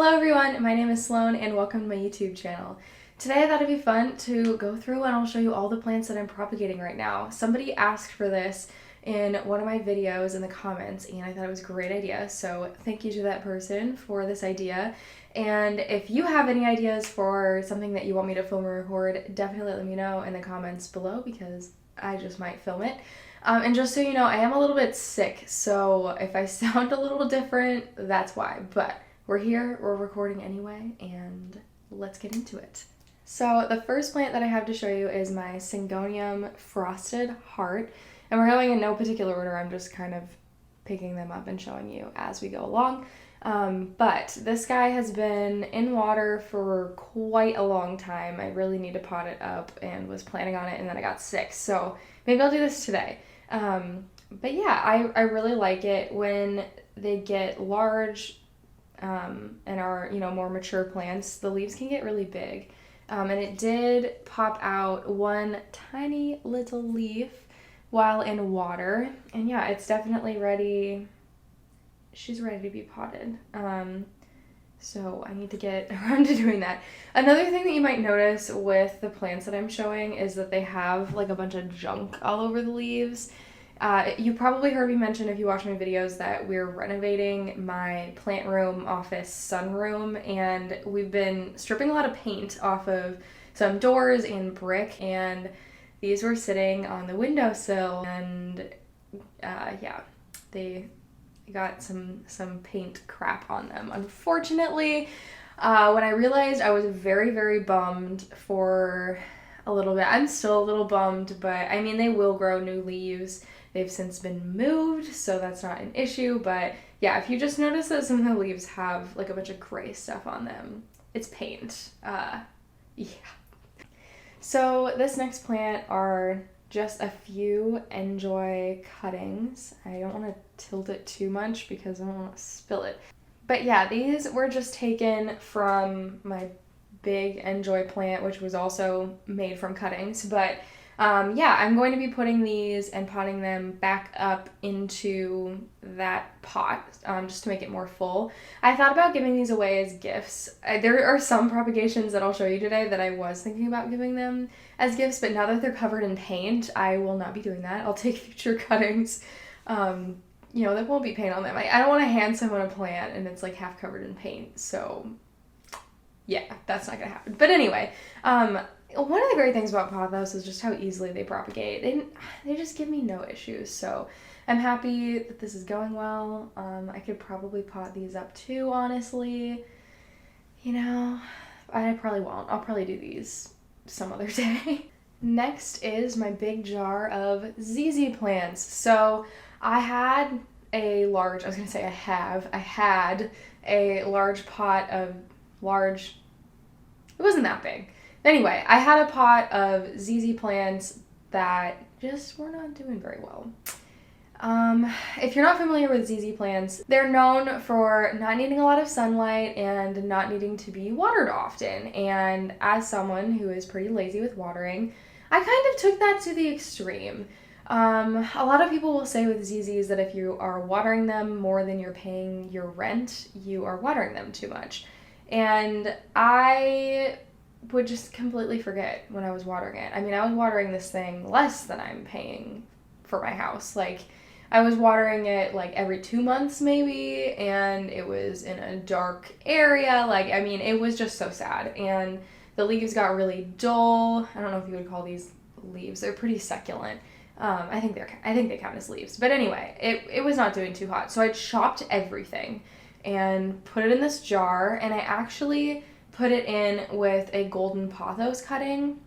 Hello everyone, my name is Sloan and welcome to my YouTube channel. Today I thought it'd be fun to go through and I'll show you all the plants that I'm propagating right now. Somebody asked for this in one of my videos in the comments and I thought it was a great idea, so thank you to that person for this idea. And if you have any ideas for something that you want me to film or record, definitely let me know in the comments below because I just might film it. And just so you know, I am a little bit sick, so if I sound a little different, that's why. But we're here, we're recording anyway, and let's get into it. So the first plant that I have to show you is my Syngonium frosted heart, and we're going in no particular order. I'm just kind of picking them up and showing you as we go along. But this guy has been in water for quite a long time. I really need to pot it up and was planning on it, and then I got sick, so maybe I'll do this today. But yeah, I really like it when they get large and are, more mature plants. The leaves can get really big. And it did pop out one tiny little leaf while in water. And yeah, it's definitely ready. She's ready to be potted. So I need to get around to doing that. Another thing that you might notice with the plants that I'm showing is that they have like a bunch of junk all over the leaves. You probably heard me mention if you watch my videos that we're renovating my plant room, office, sunroom, and we've been stripping a lot of paint off of some doors and brick, and these were sitting on the windowsill, and yeah, they got some paint crap on them. Unfortunately, when I realized, I was very, very bummed for a little bit. I'm still a little bummed, but I mean, they will grow new leaves. They've since been moved, so that's not an issue, but yeah, if you just notice that some of the leaves have like a bunch of gray stuff on them, it's paint. Yeah. So this next plant are just a few Njoy cuttings. I don't want to tilt it too much because I don't want to spill it. But yeah, these were just taken from my big Njoy plant, which was also made from cuttings, but yeah, I'm going to be putting these and potting them back up into that pot just to make it more full. I thought about giving these away as gifts. There are some propagations that I'll show you today that I was thinking about giving them as gifts, but now that they're covered in paint, I will not be doing that. I'll take future cuttings, there won't be paint on them. I don't want to hand someone a plant and it's like half covered in paint, so yeah, that's not gonna happen. But anyway, one of the great things about pothos is just how easily they propagate. They just give me no issues, so I'm happy that this is going well. I could probably pot these up too, honestly. I probably won't. I'll probably do these some other day. Next is my big jar of ZZ plants. So I had a large pot of it wasn't that big. Anyway, I had a pot of ZZ plants that just were not doing very well. If you're not familiar with ZZ plants, they're known for not needing a lot of sunlight and not needing to be watered often. And as someone who is pretty lazy with watering, I kind of took that to the extreme. A lot of people will say with ZZs that if you are watering them more than you're paying your rent, you are watering them too much. And I would just completely forget when I was watering it. I mean, I was watering this thing less than I'm paying for my house. Like, I was watering it like every 2 months maybe, and it was in a dark area. Like, I mean, it was just so sad. And the leaves got really dull. I don't know if you would call these leaves. They're pretty succulent. I think they count as leaves. But anyway, it was not doing too hot. So I chopped everything and put it in this jar, and I actually put it in with a golden pothos cutting.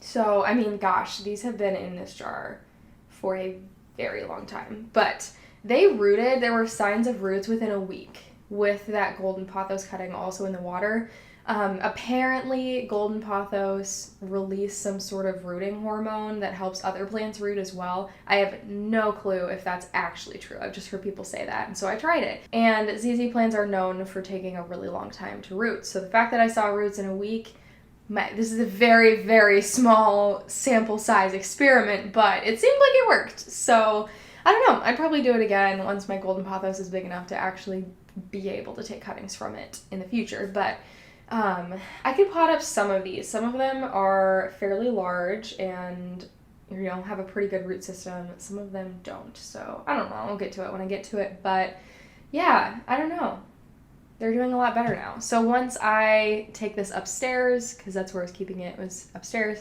So, I mean, gosh, these have been in this jar for a very long time. But they rooted. There were signs of roots within a week with that golden pothos cutting also in the water. Apparently, golden pothos release some sort of rooting hormone that helps other plants root as well. I have no clue if that's actually true. I've just heard people say that, and so I tried it. And ZZ plants are known for taking a really long time to root. So the fact that I saw roots in a week, this is a very, very small sample size experiment, but it seemed like it worked. So I don't know. I'd probably do it again once my golden pothos is big enough to actually be able to take cuttings from it in the future. But I could pot up some of these. Some of them are fairly large and, you know, have a pretty good root system. Some of them don't. So I don't know. I'll get to it when I get to it. But yeah, I don't know. They're doing a lot better now. So once I take this upstairs, because that's where I was keeping it, was upstairs.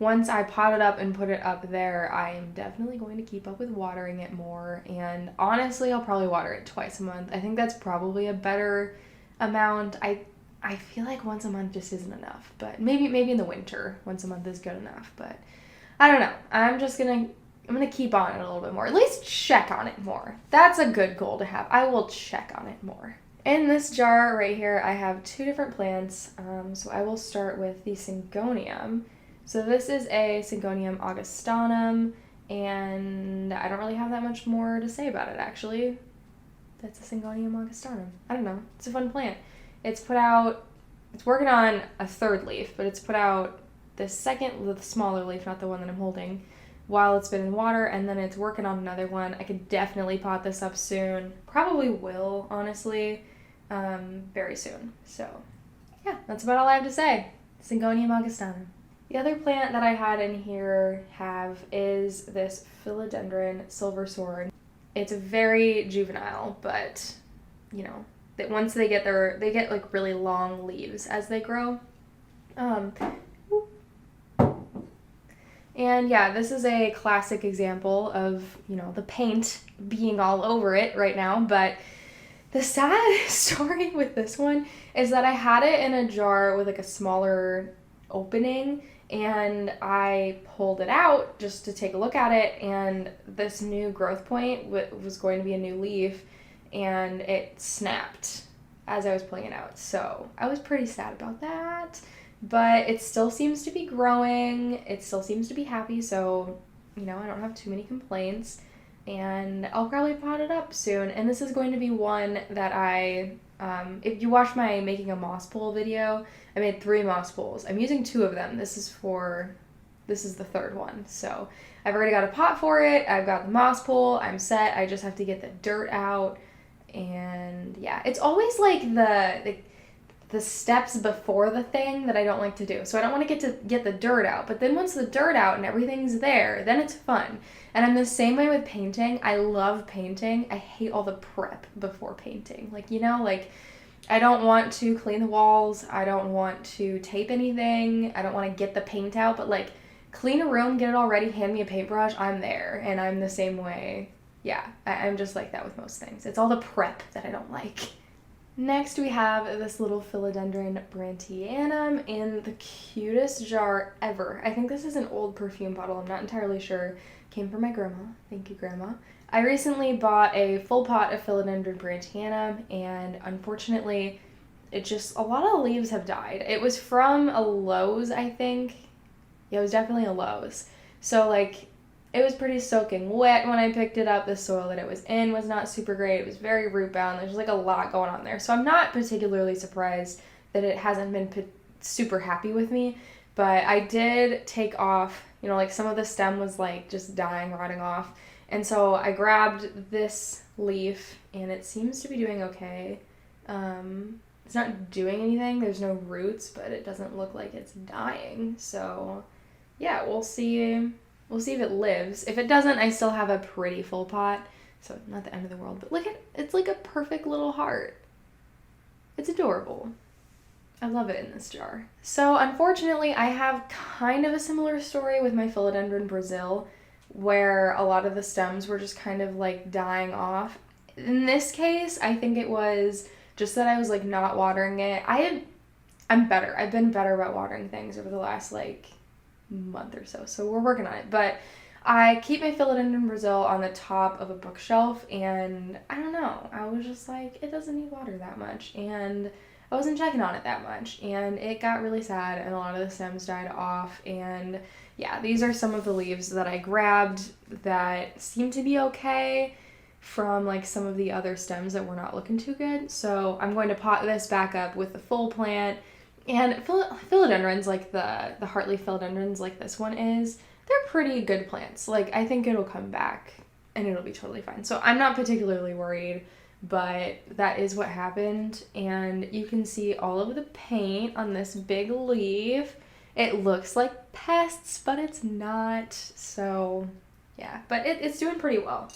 Once I pot it up and put it up there, I am definitely going to keep up with watering it more. And honestly, I'll probably water it twice a month. I think that's probably a better amount. I feel like once a month just isn't enough, but maybe in the winter, once a month is good enough. But I don't know. I'm gonna keep on it a little bit more. At least check on it more. That's a good goal to have. I will check on it more. In this jar right here, I have two different plants. So I will start with the Syngonium. So this is a Syngonium angustatum, and I don't really have that much more to say about it, actually. That's a Syngonium angustatum. I don't know. It's a fun plant. It's working on a third leaf, but it's put out the smaller leaf, not the one that I'm holding, while it's been in water, and then it's working on another one. I could definitely pot this up soon. Probably will, honestly, very soon. So, yeah, that's about all I have to say. Syngonium angustatum. The other plant that I had in here is this Philodendron silver sword. It's very juvenile, but, you know, that once they get like really long leaves as they grow. And yeah, this is a classic example of, you know, the paint being all over it right now. But the sad story with this one is that I had it in a jar with like a smaller opening, and I pulled it out just to take a look at it, and this new growth point was going to be a new leaf, and it snapped as I was pulling it out. So I was pretty sad about that, but it still seems to be growing. It still seems to be happy, so, you know, I don't have too many complaints, and I'll probably pot it up soon. And this is going to be one that if you watch my making a moss pole video, I made 3 moss poles. I'm using 2 of them. This is the third one. So I've already got a pot for it. I've got the moss pole. I'm set. I just have to get the dirt out. And yeah, it's always like the steps before the thing that I don't like to do. So I don't want to get the dirt out. But then once the dirt out and everything's there, then it's fun. And I'm the same way with painting. I love painting. I hate all the prep before painting. Like, you know, like I don't want to clean the walls. I don't want to tape anything. I don't want to get the paint out. But like clean a room, get it all ready, hand me a paintbrush, I'm there. And I'm the same way. Yeah, I'm just like that with most things. It's all the prep that I don't like. Next, we have this little Philodendron Brandtianum in the cutest jar ever. I think this is an old perfume bottle. I'm not entirely sure. Came from my grandma. Thank you, Grandma. I recently bought a full pot of Philodendron Brandtianum, and unfortunately, a lot of the leaves have died. It was from a Lowe's, I think. Yeah, it was definitely a Lowe's. So, like, it was pretty soaking wet when I picked it up. The soil that it was in was not super great. It was very root bound. There's like a lot going on there. So I'm not particularly surprised that it hasn't been super happy with me. But I did take off, you know, like some of the stem was like just dying, rotting off. And so I grabbed this leaf, and it seems to be doing okay. It's not doing anything. There's no roots, but it doesn't look like it's dying. So yeah, we'll see. We'll see if it lives. If it doesn't, I still have a pretty full pot. So not the end of the world. But look at, it's like a perfect little heart. It's adorable. I love it in this jar. So unfortunately, I have kind of a similar story with my Philodendron Brasil, where a lot of the stems were just kind of like dying off. In this case, I think it was just that I was like not watering it. I'm better. I've been better about watering things over the last like month or so we're working on it. But I keep my Philodendron Brasil on the top of a bookshelf, and I don't know, I was just like, it doesn't need water that much, and I wasn't checking on it that much, and it got really sad, and a lot of the stems died off. And yeah, these are some of the leaves that I grabbed that seem to be okay from like some of the other stems that were not looking too good. So I'm going to pot this back up with the full plant. And philodendrons, like the heartleaf philodendrons like this one is, they're pretty good plants. Like, I think it'll come back and it'll be totally fine. So I'm not particularly worried but that is what happened. And you can see all of the paint on this big leaf. It looks like pests, but it's not. So yeah, but it's doing pretty well.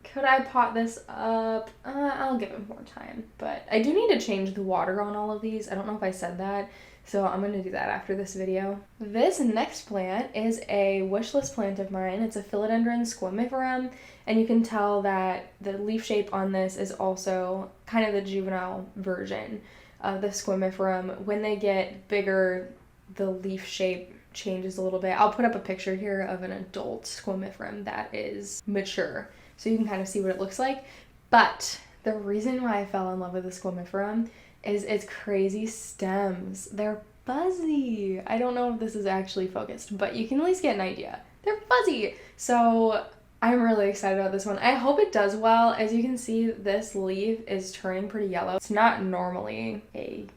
Could I pot this up? I'll give it more time, but I do need to change the water on all of these. I don't know if I said that, so I'm going to do that after this video. This next plant is a wish list plant of mine. It's a Philodendron Squamiferum, and you can tell that the leaf shape on this is also kind of the juvenile version of the Squamiferum. When they get bigger, the leaf shape changes a little bit. I'll put up a picture here of an adult Squamiferum that is mature, so you can kind of see what it looks like. But the reason why I fell in love with the Squamiferum is its crazy stems. They're fuzzy. I don't know if this is actually focused, but you can at least get an idea. They're fuzzy. So I'm really excited about this one. I hope it does well. As you can see, this leaf is turning pretty yellow. It's not normally a,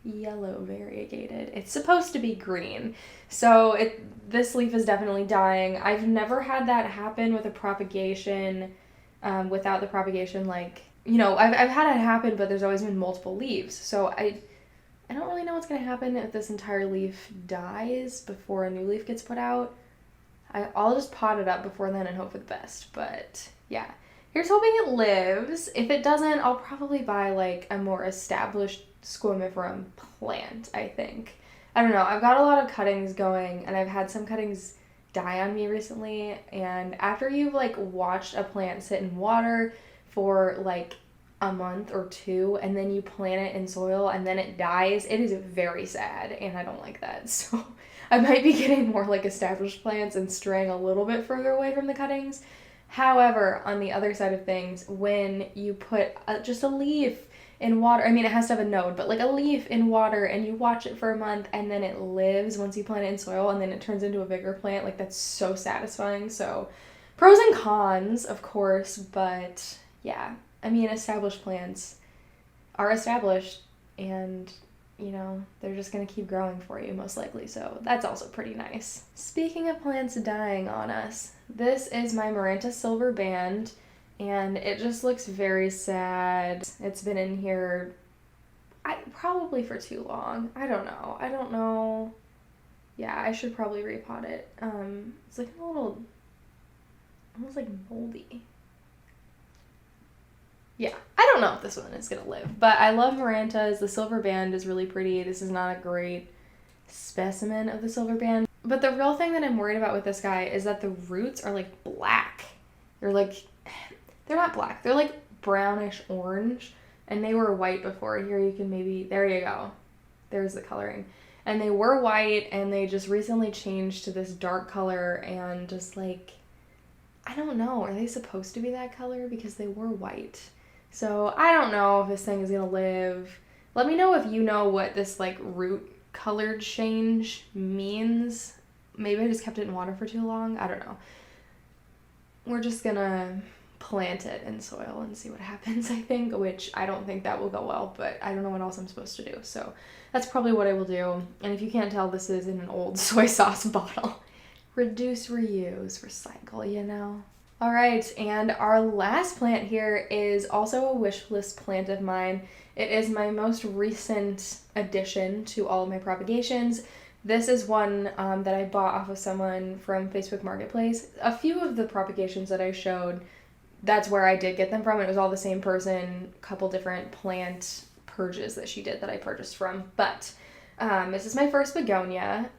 yellow variegated. It's supposed to be green. So this leaf is definitely dying. I've never had that happen with a propagation, without the propagation, like, I've had it happen, but there's always been multiple leaves. So I don't really know what's going to happen if this entire leaf dies before a new leaf gets put out. I'll just pot it up before then and hope for the best. But yeah, here's hoping it lives. If it doesn't, I'll probably buy like a more established Squamiferum plant, I think. I don't know. I've got a lot of cuttings going, and I've had some cuttings die on me recently. And after you've like watched a plant sit in water for like a month or two, and then you plant it in soil and then it dies, it is very sad, and I don't like that. So I might be getting more like established plants and straying a little bit further away from the cuttings. However, on the other side of things, when you put just a leaf in water, I mean, it has to have a node, but like a leaf in water, and you watch it for a month, and then it lives once you plant it in soil, and then it turns into a bigger plant, like that's so satisfying. So pros and cons, of course, but yeah, I mean, established plants are established, and they're just going to keep growing for you most likely, so that's also pretty nice. Speaking of plants dying on us, this is my Maranta silver band, and it just looks very sad. It's been in here probably for too long. I don't know. Yeah, I should probably repot it. It's like a little, almost like moldy. Yeah, I don't know if this one is going to live, but I love Marantas. The silver band is really pretty. This is not a great specimen of the silver band. But the real thing that I'm worried about with this guy is that the roots are like black. They're not black. They're like brownish orange, and they were white before. Here you can there you go. There's the coloring. And they were white, and they just recently changed to this dark color, and just like, I don't know. Are they supposed to be that color? Because they were white. So I don't know if this thing is going to live. Let me know if you know what this like root color change means. Maybe I just kept it in water for too long. I don't know. We're just going to plant it in soil and see what happens, I think, which I don't think that will go well, but I don't know what else I'm supposed to do. So that's probably what I will do. And if you can't tell, this is in an old soy sauce bottle. Reduce, reuse, recycle, All right, and our last plant here is also a wish list plant of mine. It is my most recent addition to all of my propagations. This is one that I bought off of someone from Facebook Marketplace. A few of the propagations that I showed, that's where I did get them from. It was all the same person, a couple different plant purges that she did that I purchased from. But this is my first begonia.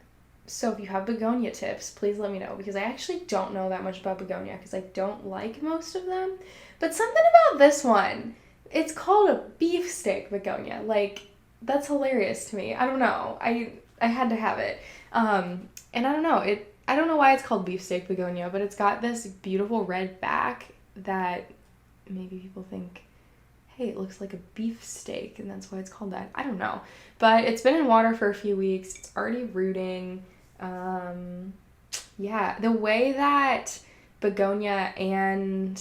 So if you have begonia tips, please let me know, because I actually don't know that much about begonia because I don't like most of them. But something about this one, it's called a beefsteak begonia. Like, that's hilarious to me. I don't know. I had to have it. And I don't know. I don't know why it's called beefsteak begonia, but it's got this beautiful red back that maybe people think, hey, it looks like a beefsteak, and that's why it's called that. I don't know. But it's been in water for a few weeks. It's already rooting. Yeah, the way that begonia and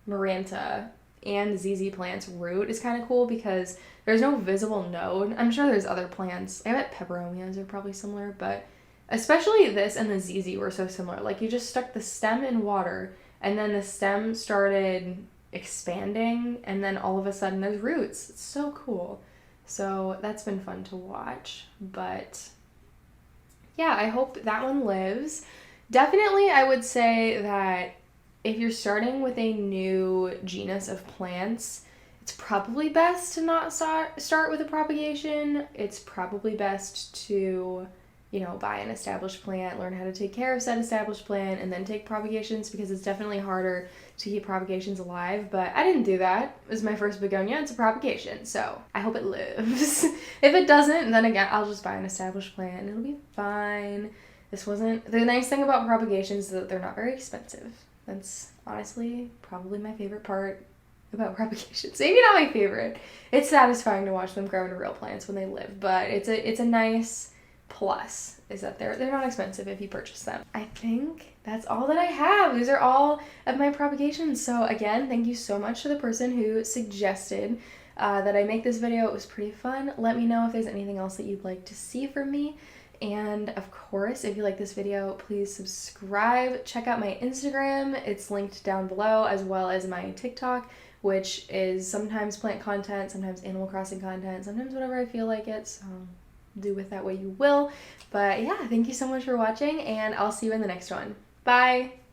Maranta and ZZ plants root is kind of cool because there's no visible node. I'm sure there's other plants. I bet peperomias are probably similar, but especially this and the ZZ were so similar. Like, you just stuck the stem in water, and then the stem started expanding, and then all of a sudden there's roots. It's so cool. So that's been fun to watch. But yeah, I hope that one lives. Definitely, I would say that if you're starting with a new genus of plants, it's probably best to not start with a propagation. It's probably best to, buy an established plant, learn how to take care of said established plant, and then take propagations, because it's definitely harder to keep propagations alive. But I didn't do that. It was my first begonia. It's a propagation, so I hope it lives. If it doesn't, then again, I'll just buy an established plant and it'll be fine. The nice thing about propagations is that they're not very expensive. That's honestly probably my favorite part about propagations. Maybe not my favorite. It's satisfying to watch them grow into real plants when they live, but it's a nice plus, is that they're not expensive if you purchase them. I think that's all that I have. These are all of my propagations. So again, thank you so much to the person who suggested that I make this video. It was pretty fun. Let me know if there's anything else that you'd like to see from me. And of course, if you like this video, please subscribe. Check out my Instagram. It's linked down below, as well as my TikTok, which is sometimes plant content, sometimes Animal Crossing content, sometimes whatever I feel like it. So do with that what you will. But yeah, thank you so much for watching, and I'll see you in the next one. Bye!